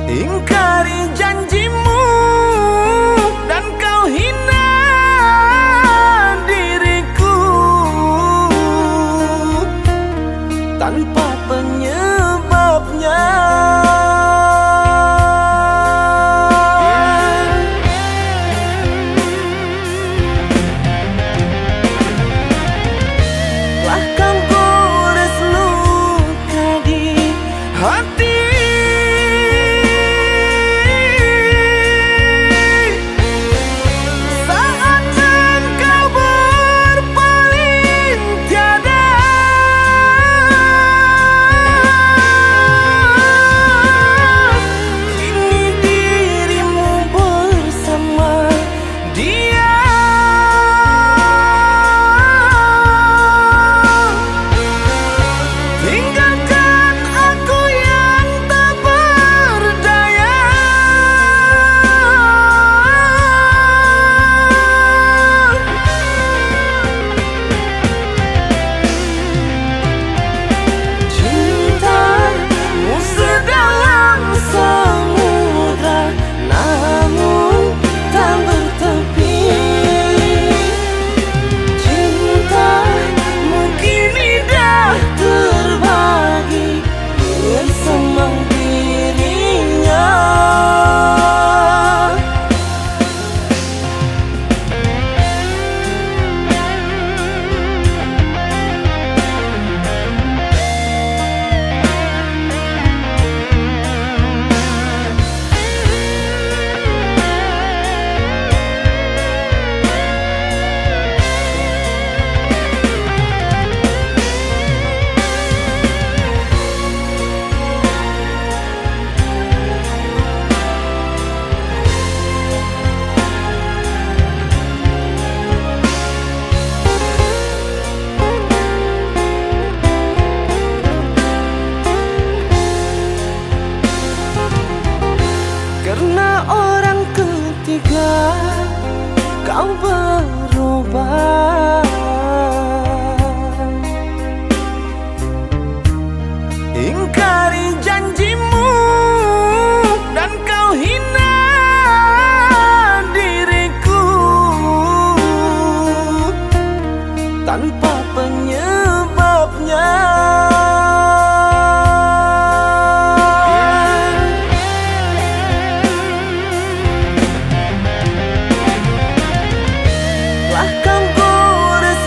ingkari janjimu dan kau hina diriku tanpa penyebabnya. Telah kau gores luka di hati. Karena orang ketiga kau berubah, ingkari janjimu dan kau hina diriku tanpa penyebabnya. Kau gores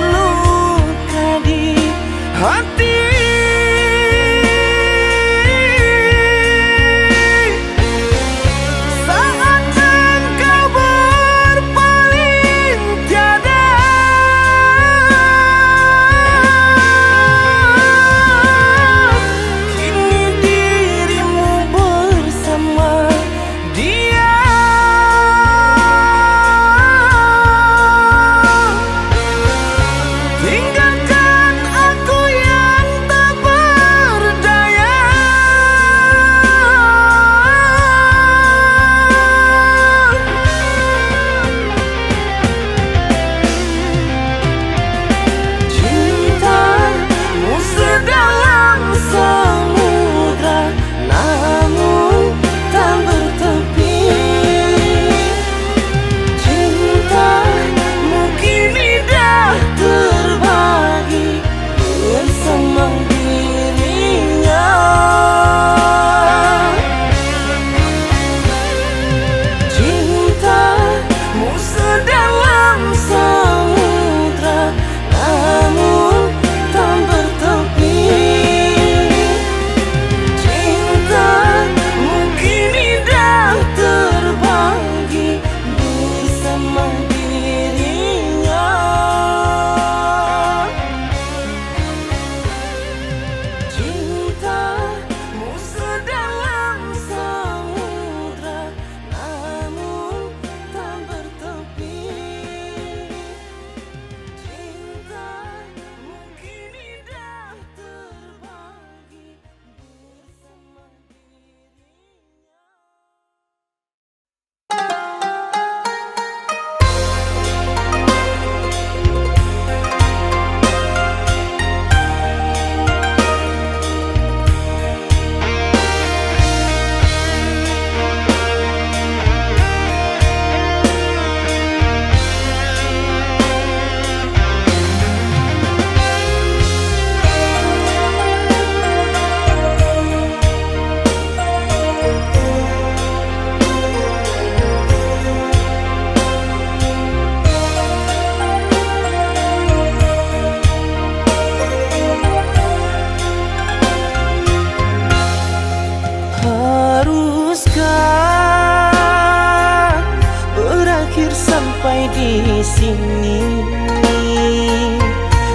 sini.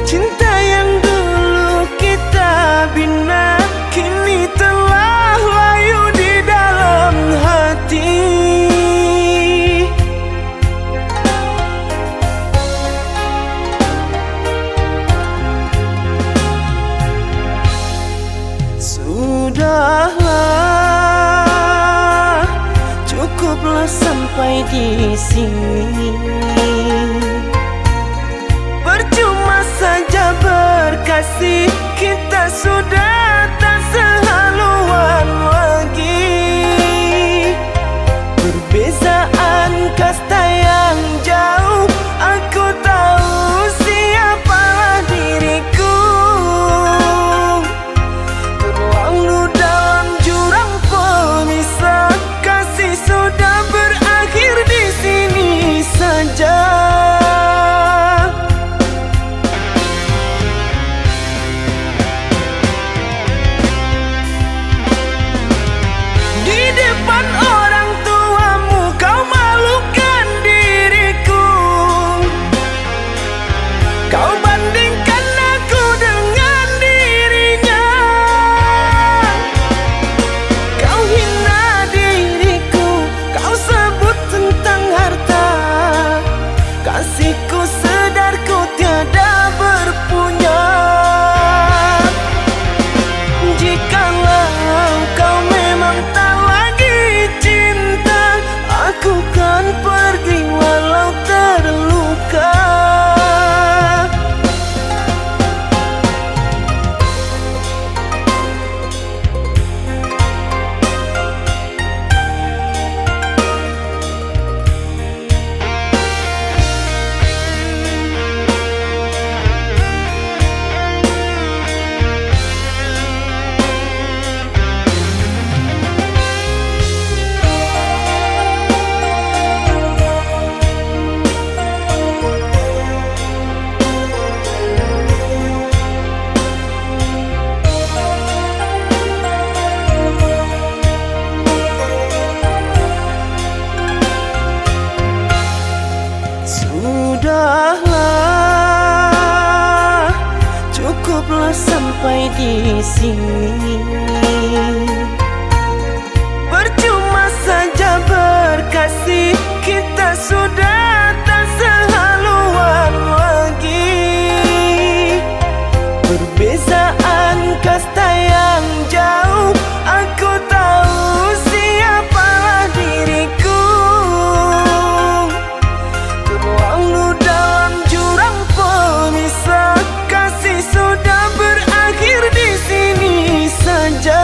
Cinta yang dulu kita bina kini telah layu di dalam hati. Sudahlah, cukuplah sampai di sini. Percuma saja berkasih, kita sudah tak sehaluan lagi. Perbezaan kasta yang jauh, aku tahu siapalah diriku. Terlalu dalam jurang pemisah, kasih sudah berakhir di sini saja. Di depan orang tuamu kau malukan diriku. Kau bandingkan aku dengan dirinya. Kau hina diriku, kau sebut tentang harta. Kasihku sedarku tiada berpunya. Jikalau kau memang tak lagi cinta, aku kan pergi walau terluka. Sudahlah, cukuplah sampai di sini. Percuma saja berkasih, kita sudah tak sehaluan lagi. Perbezaan kasta yang jauh, aku tahu siapalah diriku. Terlalu dalam jurang pemisah, kasih sudah berakhir di sini saja.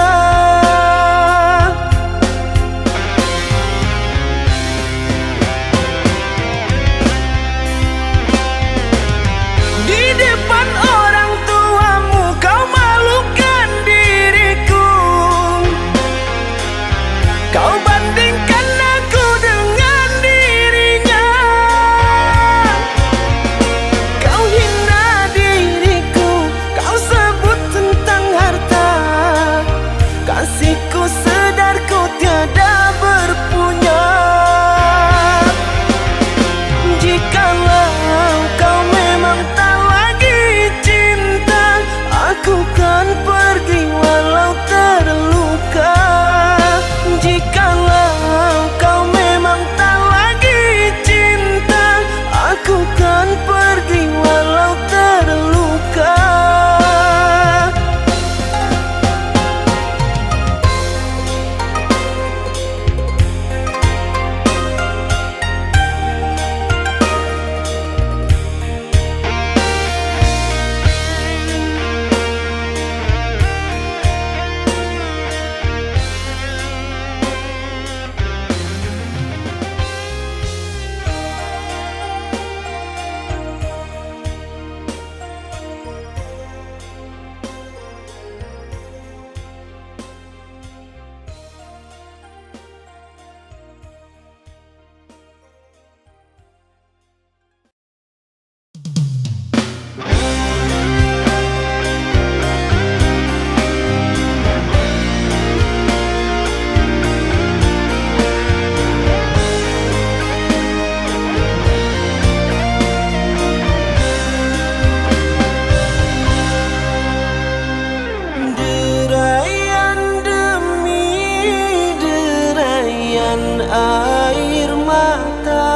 air mata.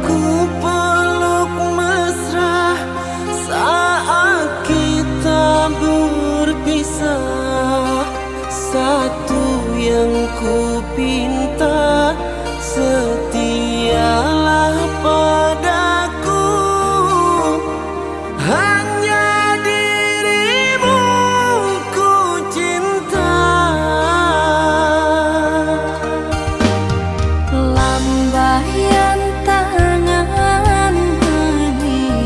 Ku peluk mesra saat kita berpisah. Satu yang ku pinta, setialah padaku. Hanya dirimu ku cinta. Lambaian tangan mengiringi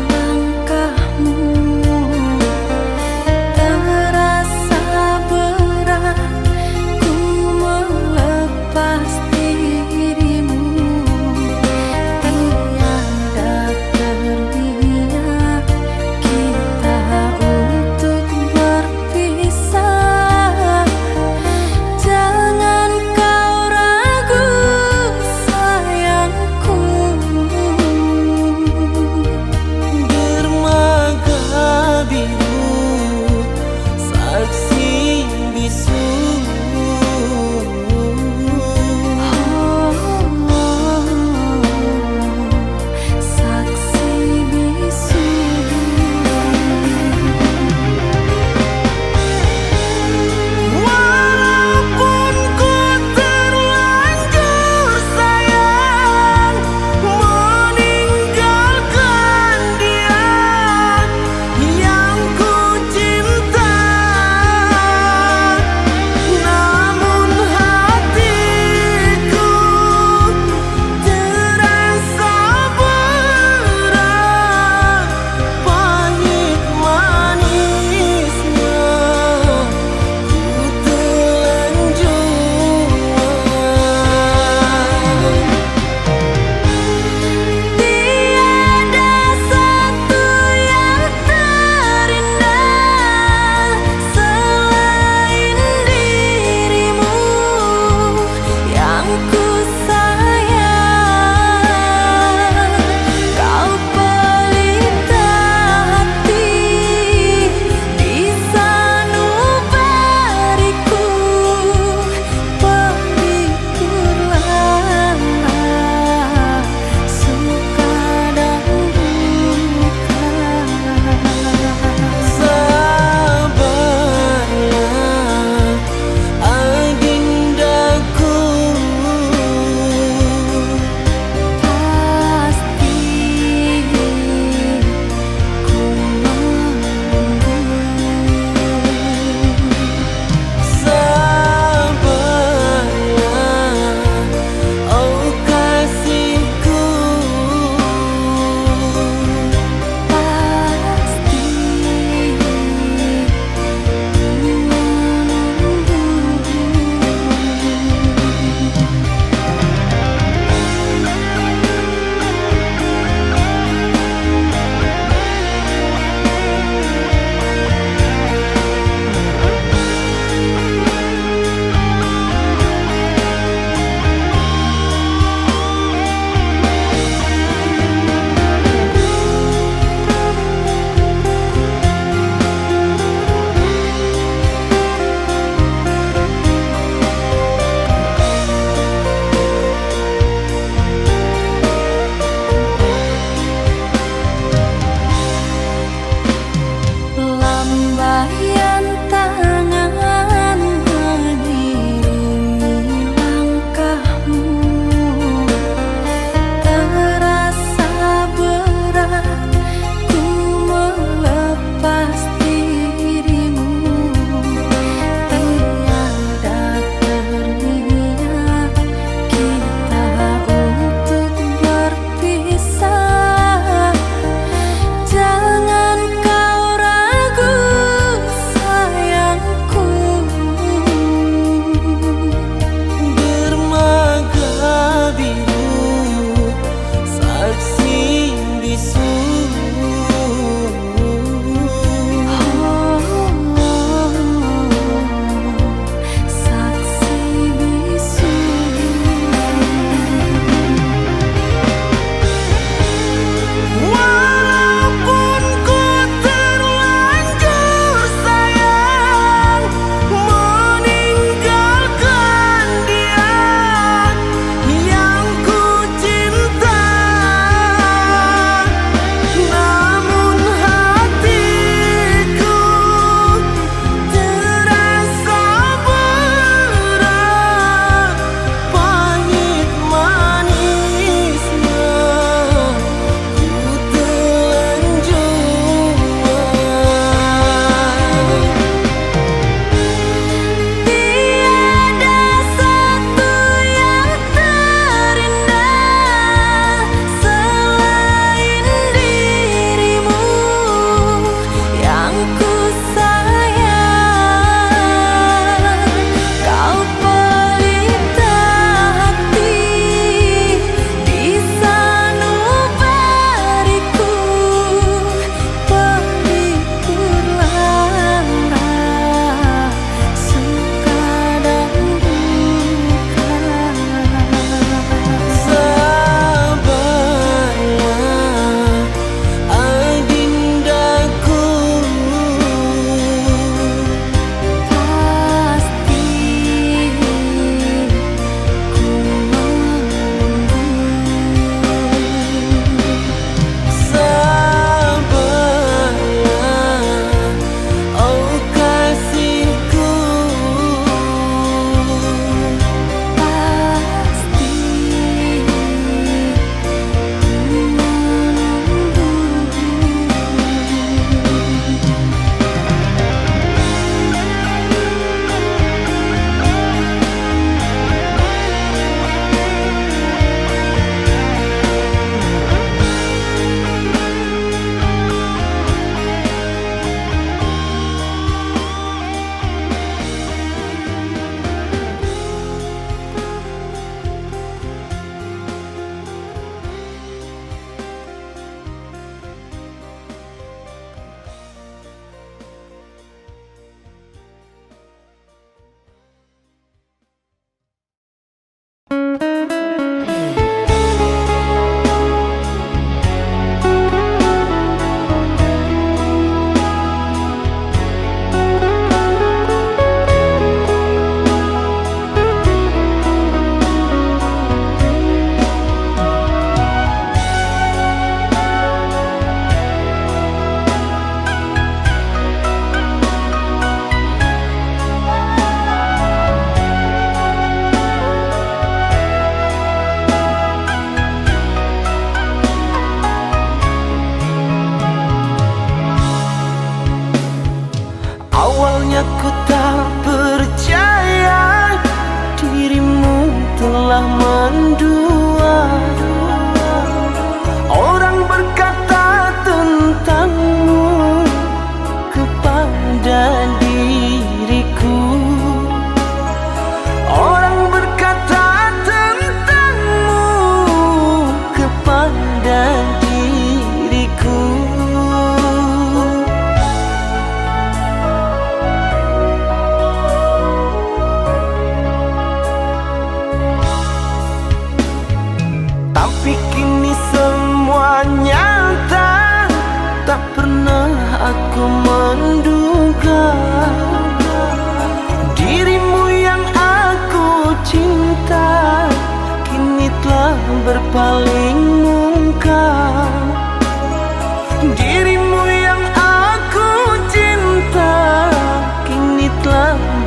langkahmu, terasa berat ku melepas dirimu.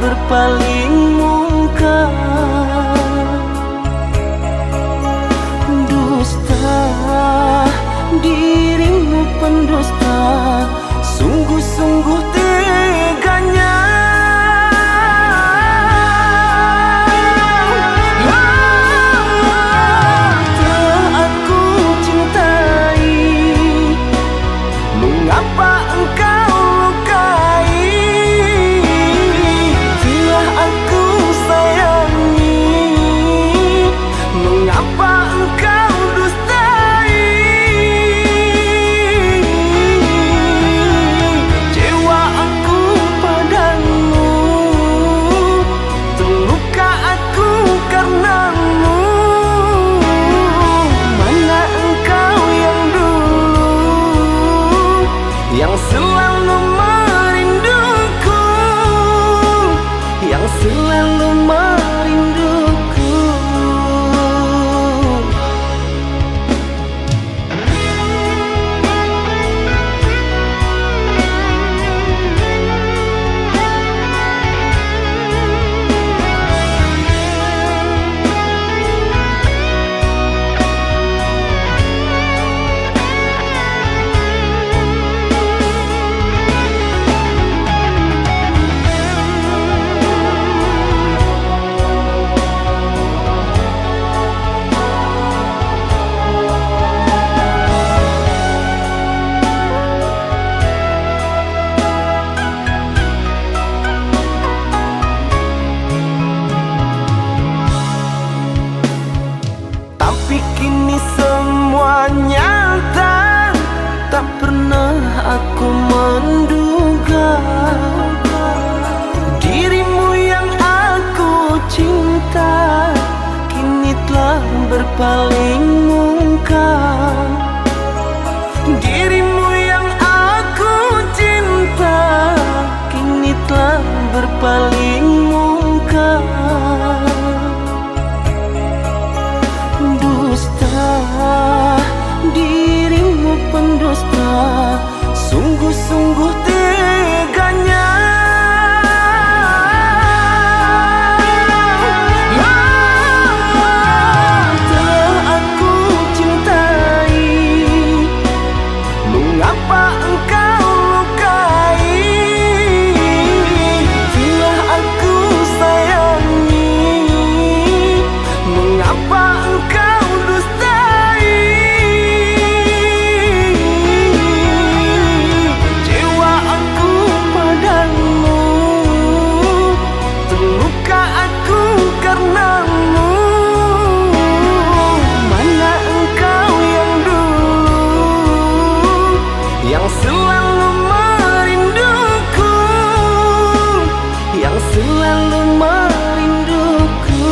berpaling muka. Dusta, dirimu pendusta, sungguh-sungguh teganya. Telah aku cintai, mengapa engkau lukai? Telah aku sayangi, mengapa engkau dustai? Kecewa aku padamu, terluka aku karenamu. Mana engkau yang dulu, yang selalu merinduku, yang selalu merinduku. Tapi kini semua nyata, tak pernah aku menduga dirimu yang aku cinta kini telah berpaling muka. Dirimu yang aku cinta kini telah berpaling muka. Dusta, dirimu pendusta, sungguh-sungguh teganya. Telah aku cintai, mengapa engkau lukai? Telah aku sayangi, mengapa engkau dustai? Kecewa aku padamu, terluka aku karenamu. Mana engkau yang dulu, yang selalu merinduku, yang selalu merinduku.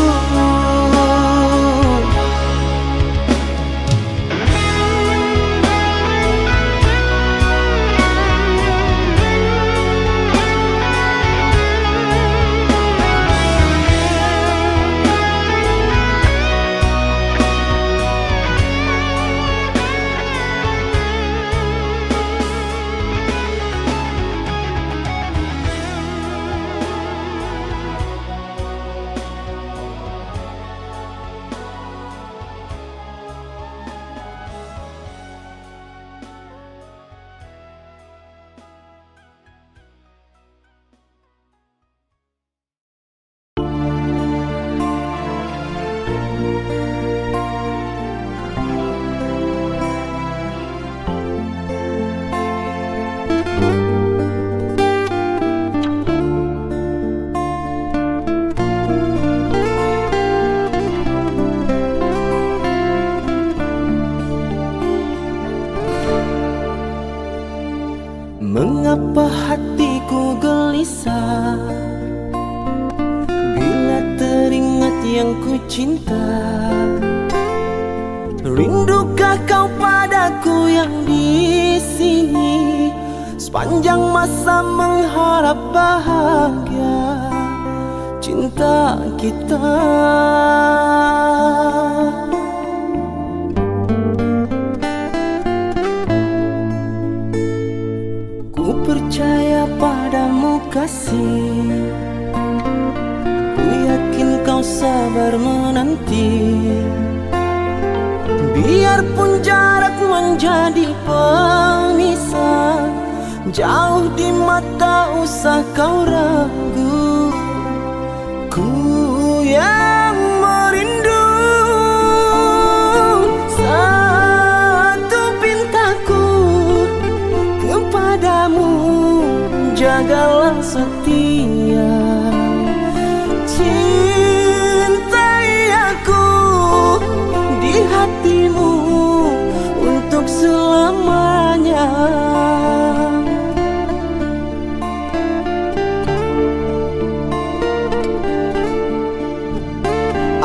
Mengapa hatiku gelisah bila teringat yang ku cinta? Rindukah kau padaku yang di sini? Sepanjang masa mengharap bahagia cinta kita. Ku percaya padamu kasih, menanti. Biarpun jarak menjadi pemisah, jauh di mata usah kau ragu. Ku yang merindu, satu pintaku kepadamu, jagalah setia. Cintai aku di hatimu untuk selamanya.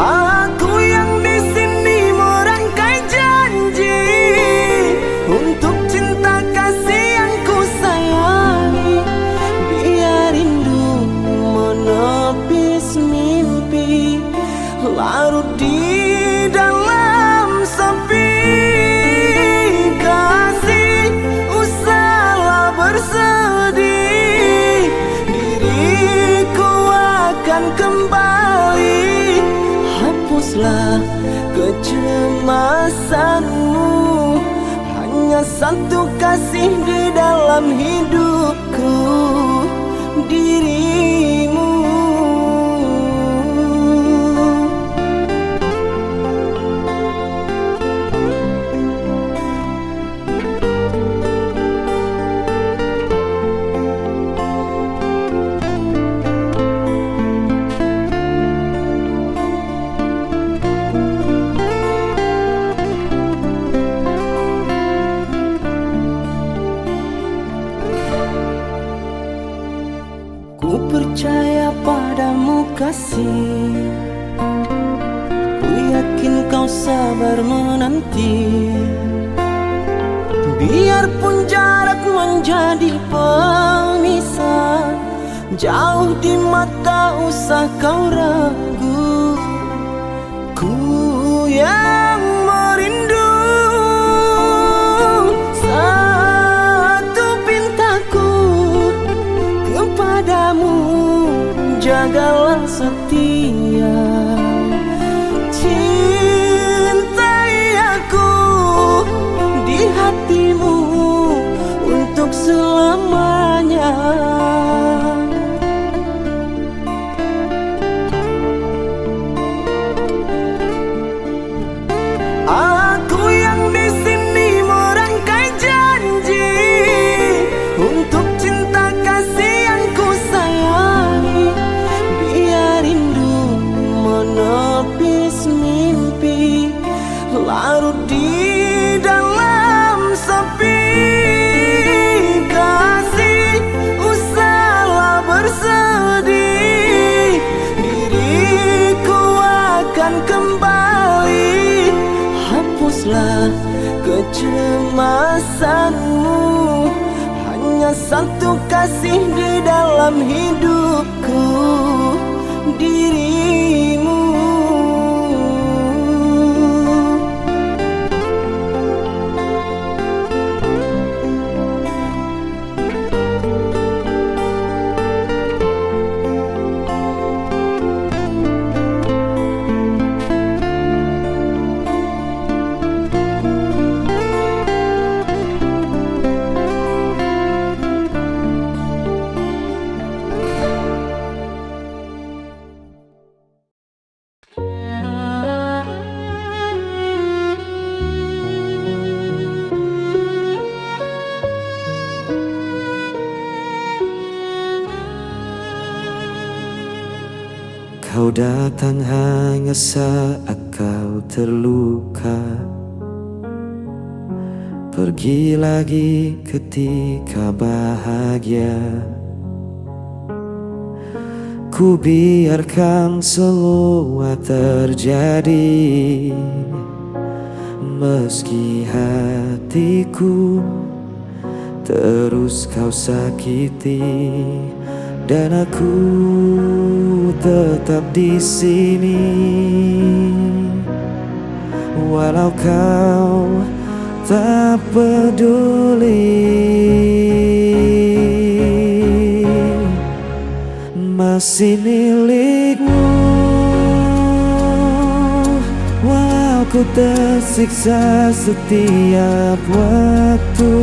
Aku yang di sini merangkai janji untuk cinta kasih yang ku sayangi. Biar rindu menepis mimpi, larut di dalam sepi. Kasih usahlah bersedih, diriku akan kembali. Hapuslah kecemasanmu, hanya satu kasih di dalam hidupku, dirimu. Ku percaya padamu kasih, ku yakin kau sabar menanti. Biarpun jarak menjadi pemisah, jauh di mata usah kau ragu. Ku yang merindu, satu pintaku kepadamu, jagalah setia. Cintai aku di hatimu untuk selamanya. Aku yang di sini merangkai janji untuk cinta kasih yang ku sayangi. Biar rindu menepis mimpi, larut di dalam sepi. Kasih usahlah bersedih, diriku akan kembali. Hapuslah kecemasanmu, hanya satu kasih di dalam hidupku, dirimu. Kau datang hanya saat kau terluka, pergi lagi ketika bahagia. Ku biarkan semua terjadi, meski hatiku terus kau sakiti. Dan aku tetap di sini, walau kau tak peduli. Masih milikmu, Ku tersiksa setiap waktu,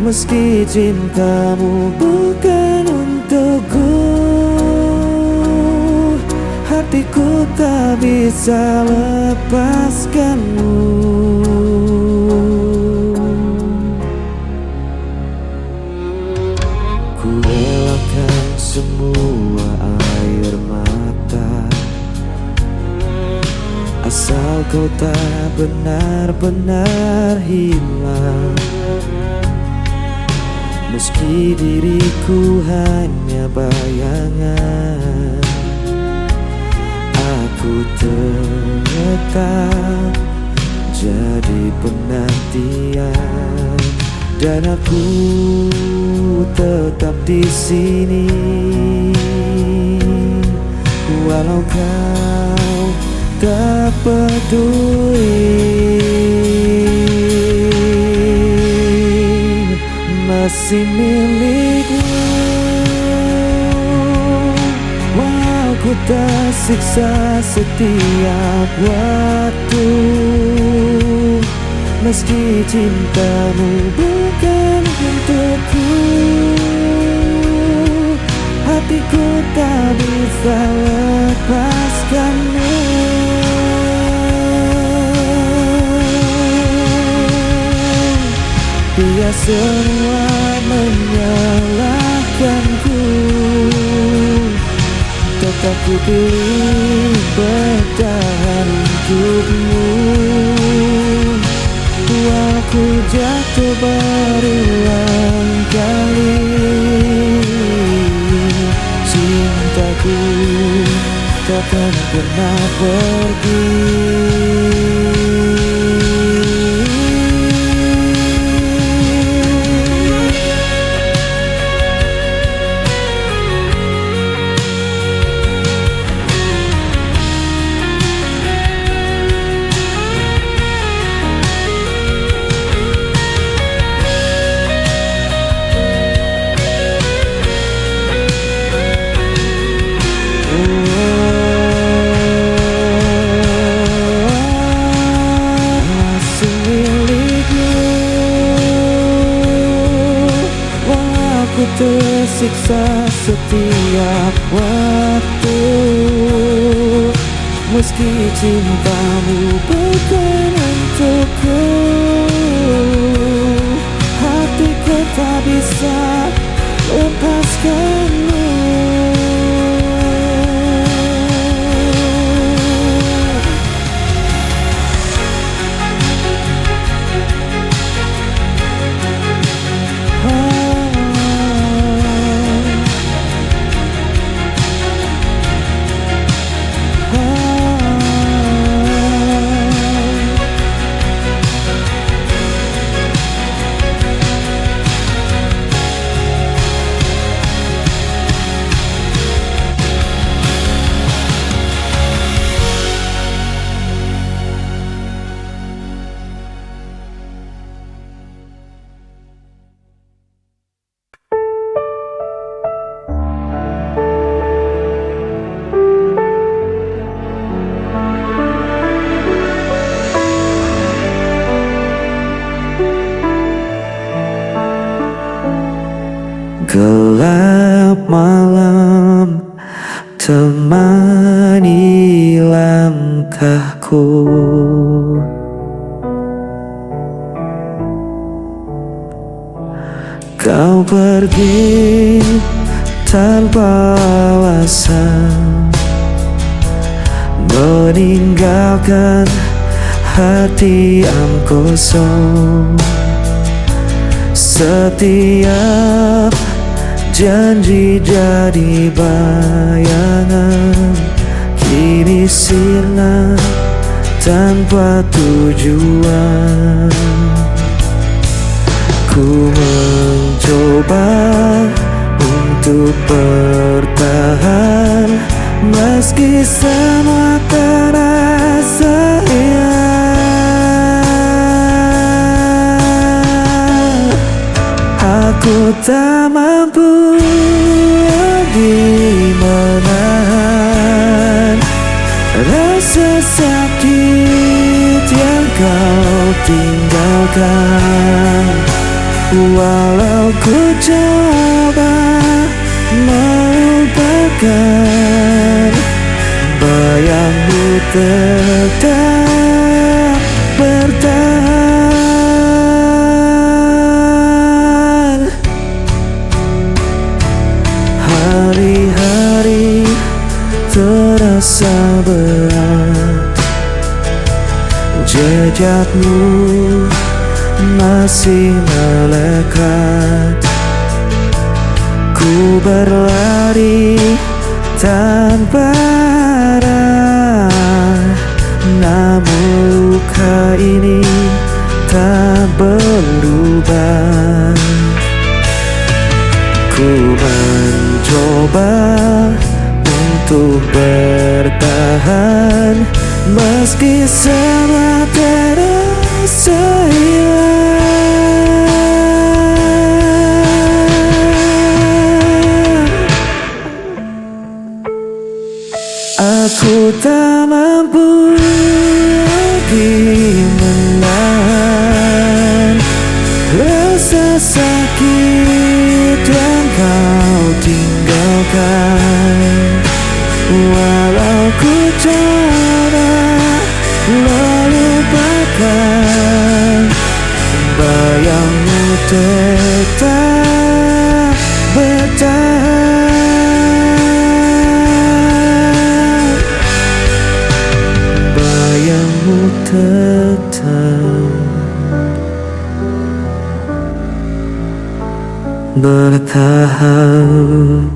meski cintamu bukan untukku. Hatiku tak bisa lepaskanmu. Ku relakan semua air mata, asal kau tak benar-benar hilang. Meski diriku hanya bayangan, aku tetap jadi penantian. Dan aku tetap di sini, walau kau tak peduli. Masih milikmu, walau ku tersiksa setiap waktu. Meski cintamu bukan untukku, hatiku tak bisa lepaskanmu. Biar semua menyalahkanku, tetap ku pilih bertahan untukmu. Aku jatuh berulang kali, cintaku takkan pernah pergi. Tersiksa setiap waktu, meski cintamu bukan untukku. Hatiku tak bisa lepaskanmu. Gelap malam temani langkahku, kau pergi tanpa alasan, meninggalkan hati yang kosong. Setiap janji jadi bayangan, kini sirna tanpa tujuan. Ku mencoba untuk bertahan, meski semua terasa hilang. Aku tak mampu lagi menahan rasa sakit tinggalkan. Walau ku coba melupakan, bayangmu tetap bertahan. Hari-hari terasa berat, jejakmu masih melekat. Ku berlari tanpa arah, namun luka ini tak berubah. Ku mencoba untuk bertahan, meski semua terasa hilang. Aku tak mampu lagi menahan rasa sakit yang kau tinggalkan. Walau ku coba melupakan, bayangmu tetap bertahan. Bayangmu tetap bertahan.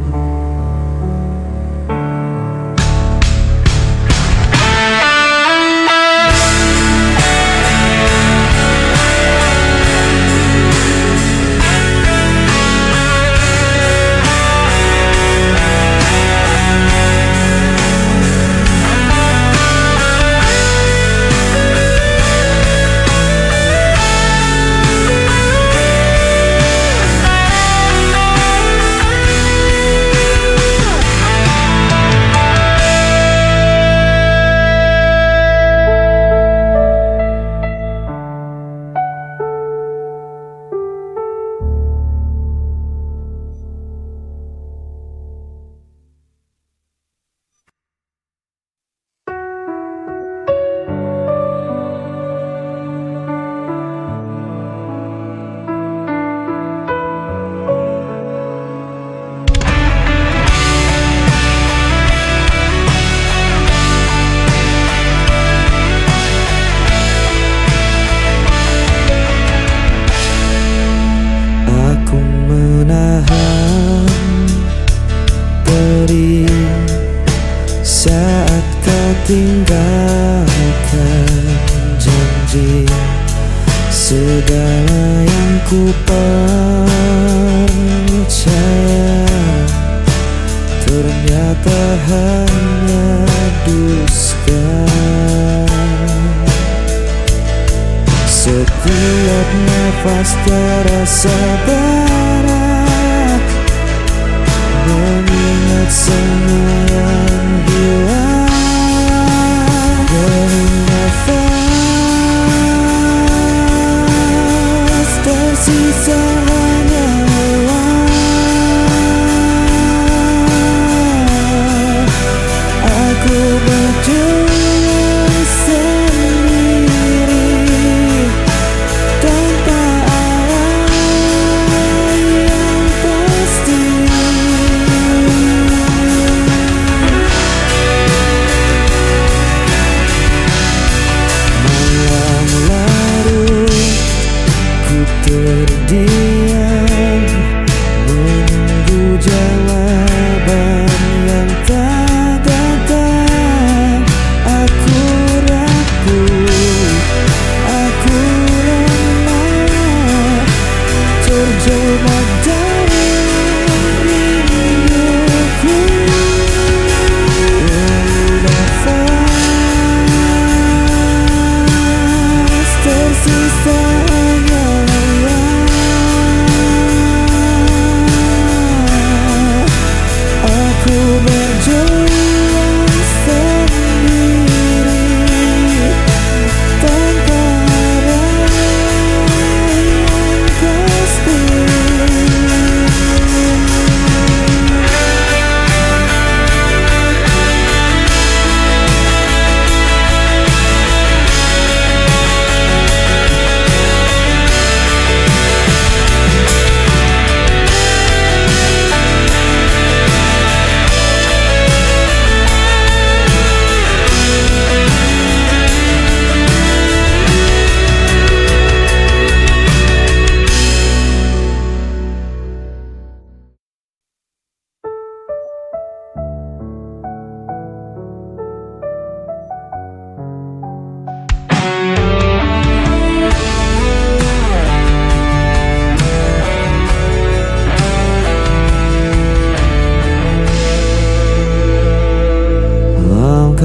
Saat kau tinggalkan janji, segala yang ku percaya ternyata hanya dusta. Setiap nafas terasa berat, mengingat semua yang hilang. Dari nafas tersisa hanya lelah. Aku berjuang sendiri tanpa arah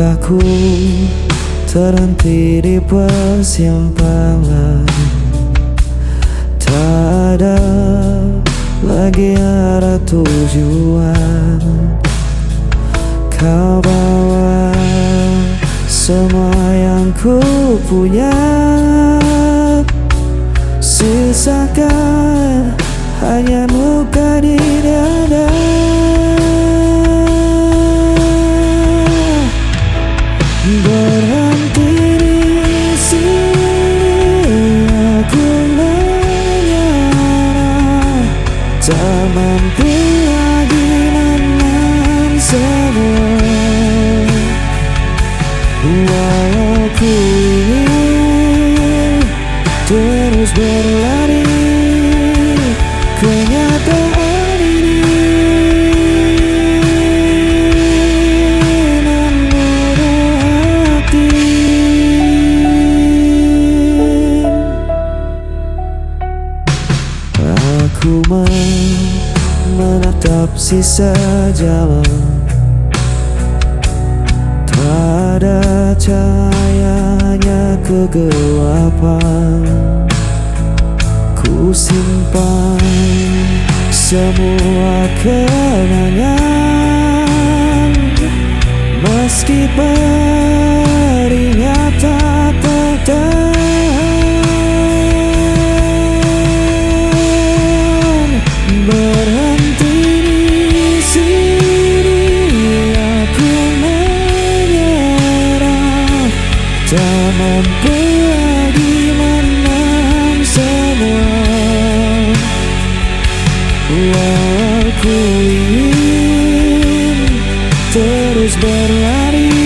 Langkahku terhenti di persimpangan, tak ada lagi arah tujuan. Kau bawa semua yang ku punya, sisakan hanya luka di dada. Berhenti di sini, aku menyerah, tak mampu lagi menahan semua. Walau ku ingin terus berlari, kenyataan ini membunuh hati. Aku menatap sisa jalan, tak ada cahayanya kegelapan. Ku simpan semua kenangan, meski perihnya tak tertahan. Berhenti di sini, aku menyerah, tak mampu lagi menahan semua. Walau ku ingin terus berlari,